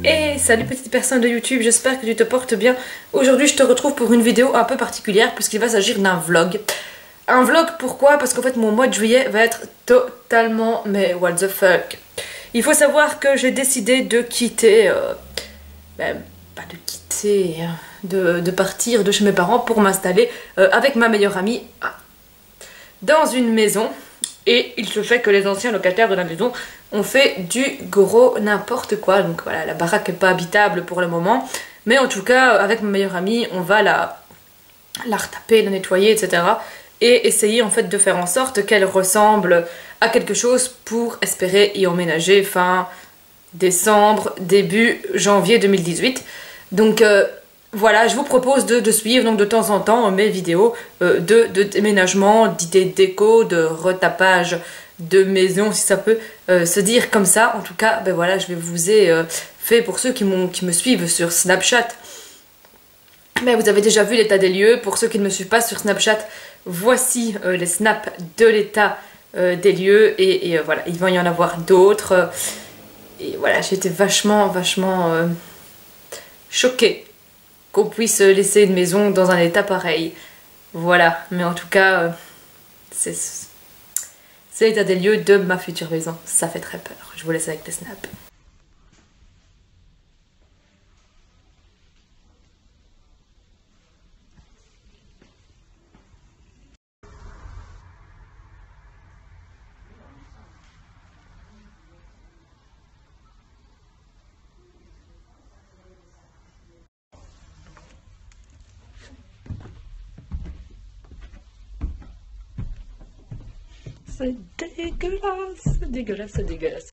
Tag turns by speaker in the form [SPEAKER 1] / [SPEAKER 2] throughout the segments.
[SPEAKER 1] Et salut petite personne de YouTube, j'espère que tu te portes bien. Aujourd'hui je te retrouve pour une vidéo un peu particulière puisqu'il va s'agir d'un vlog. Un vlog pourquoi? Parce qu'en fait mon mois de juillet va être totalement mais what the fuck. Il faut savoir que j'ai décidé de quitter, pas de quitter, de partir de chez mes parents pour m'installer avec ma meilleure amie dans une maison. Et il se fait que les anciens locataires de la maison ont fait du gros n'importe quoi. Donc voilà, la baraque n'est pas habitable pour le moment. Mais en tout cas, avec ma meilleure amie, on va la retaper, la nettoyer, etc. Et essayer en fait de faire en sorte qu'elle ressemble à quelque chose pour espérer y emménager fin décembre, début janvier 2018. Donc voilà, je vous propose de suivre donc de temps en temps mes vidéos de déménagement, d'idées déco, de retapage de maison, si ça peut se dire comme ça. En tout cas, ben voilà, je vous ai fait pour ceux qui me suivent sur Snapchat. Mais vous avez déjà vu l'état des lieux. Pour ceux qui ne me suivent pas sur Snapchat, voici les snaps de l'état des lieux. Et voilà, il va y en avoir d'autres. Et voilà, j'étais vachement choquée qu'on puisse laisser une maison dans un état pareil. Voilà, mais en tout cas, c'est l'état des lieux de ma future maison. Ça fait très peur. Je vous laisse avec les snaps. C'est dégueulasse, c'est dégueulasse, c'est dégueulasse.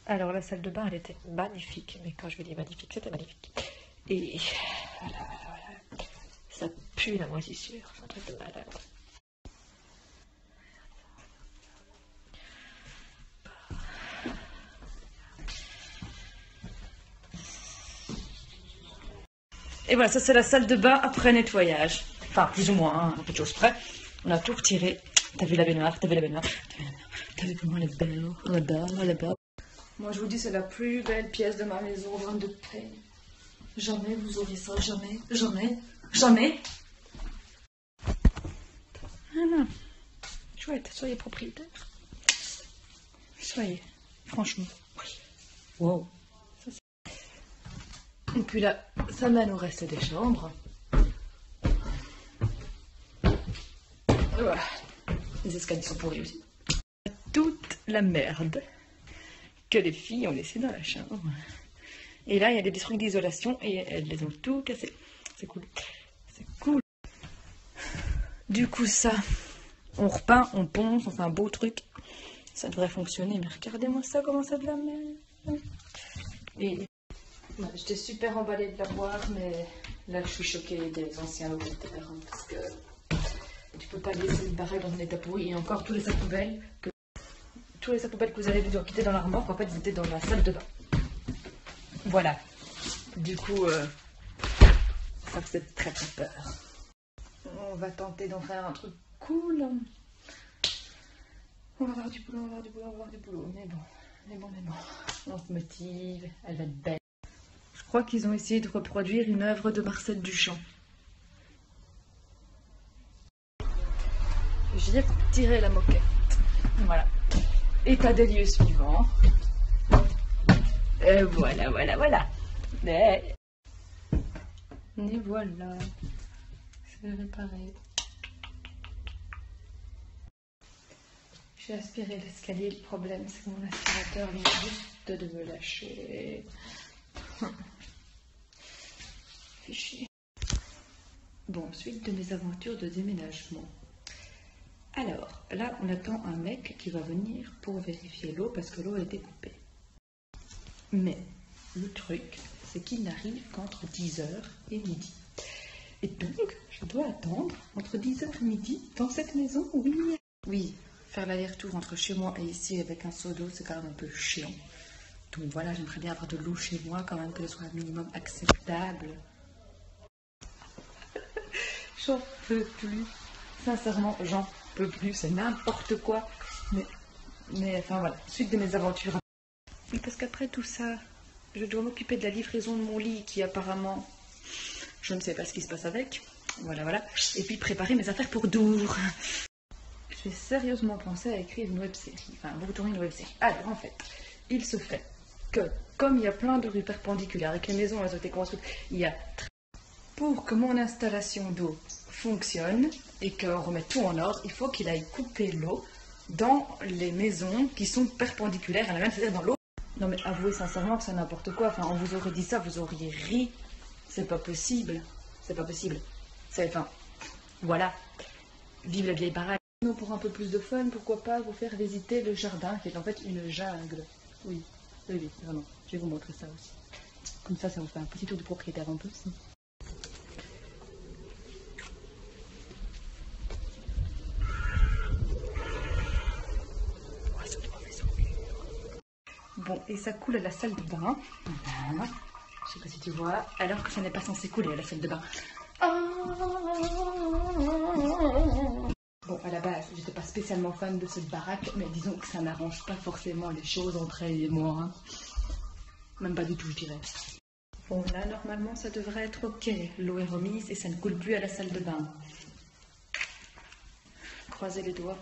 [SPEAKER 1] Alors la salle de bain, elle était magnifique, mais quand je vais dire magnifique, c'était magnifique. Et voilà, ça pue la moisissure, c'est un truc de malade. Et voilà, ça c'est la salle de bain après nettoyage. Enfin, plus ou moins, hein, un peu de choses près. On a tout retiré. T'as vu la baignoire, t'as vu la baignoire, t'as vu comment elle est belle, là-bas, là-bas. Moi je vous dis, c'est la plus belle pièce de ma maison, loin de peine. Jamais vous auriez ça, jamais, jamais, jamais. Voilà. Chouette, soyez propriétaire. Soyez, franchement. Wow. Et puis là, ça mène au reste des chambres. Voilà. Les escaliers sont pourris aussi. Toute la merde que les filles ont laissée dans la chambre. Et là, il y a des trucs d'isolation et elles les ont tout cassé. C'est cool. C'est cool. Du coup, ça, on repeint, on ponce, on fait un beau truc. Ça devrait fonctionner, mais regardez-moi ça, comment ça de la merde. Et ouais, j'étais super emballée de la voir, mais là, je suis choquée des anciens locataires, hein, parce que tu peux pas laisser une baraque dans un état pourri. Et encore, tous les sacs poubelles que vous avez dû quitter dans l'armoire, en fait, ils étaient dans la salle de bain. Voilà. Du coup, ça faisait très peur. On va tenter d'en faire un truc cool. On va avoir du boulot, on va avoir du boulot. Mais bon. On se motive, elle va être belle. Je crois qu'ils ont essayé de reproduire une œuvre de Marcel Duchamp. J'ai tiré la moquette. Voilà. État des lieux suivant. Et voilà. Et voilà. C'est réparé. J'ai aspiré l'escalier. Le problème, c'est que mon aspirateur vient juste de me lâcher. Fait chier. Bon, suite de mes aventures de déménagement. Alors, là, on attend un mec qui va venir pour vérifier l'eau parce que l'eau a été coupée. Mais le truc, c'est qu'il n'arrive qu'entre 10h et midi. Et donc, je dois attendre entre 10h et midi dans cette maison, oui. Oui, faire l'aller-retour entre chez moi et ici avec un seau d'eau, c'est quand même un peu chiant. Donc voilà, j'aimerais bien avoir de l'eau chez moi quand même, que ce soit un minimum acceptable. J'en peux plus. Sincèrement, j'en peux plus, c'est n'importe quoi. Mais enfin voilà, suite de mes aventures. Oui, parce qu'après tout ça, je dois m'occuper de la livraison de mon lit qui apparemment, je ne sais pas ce qui se passe avec. Voilà, voilà. Et puis préparer mes affaires pour Dour. J'ai sérieusement pensé à écrire une web-série, enfin vous retourner une web-série. Alors en fait, il se fait que, comme il y a plein de rues perpendiculaires et que les maisons elles ont été construites, il y a pour que mon installation d'eau fonctionne et qu'on remette tout en ordre, il faut qu'il aille couper l'eau dans les maisons qui sont perpendiculaires à la même, c'est-à-dire dans l'eau. Non mais avouez sincèrement que c'est n'importe quoi, enfin on vous aurait dit ça, vous auriez ri. C'est pas possible, c'est pas possible. C'est, enfin, voilà. Vive la vieille baraque. Pour un peu plus de fun, pourquoi pas vous faire visiter le jardin qui est en fait une jungle. Oui, oui, oui, vraiment. Je vais vous montrer ça aussi. Comme ça vous fait un petit tour du propriétaire en plus. Bon, et ça coule à la salle de bain. Voilà. Je sais pas si tu vois, alors que ça n'est pas censé couler à la salle de bain. Bon, à la base, j'étais pas spécialement fan de cette baraque, mais disons que ça n'arrange pas forcément les choses entre elle et moi. Hein. Même pas du tout, je dirais. Bon, là, normalement, ça devrait être ok. L'eau est remise et ça ne coule plus à la salle de bain. Croisez les doigts.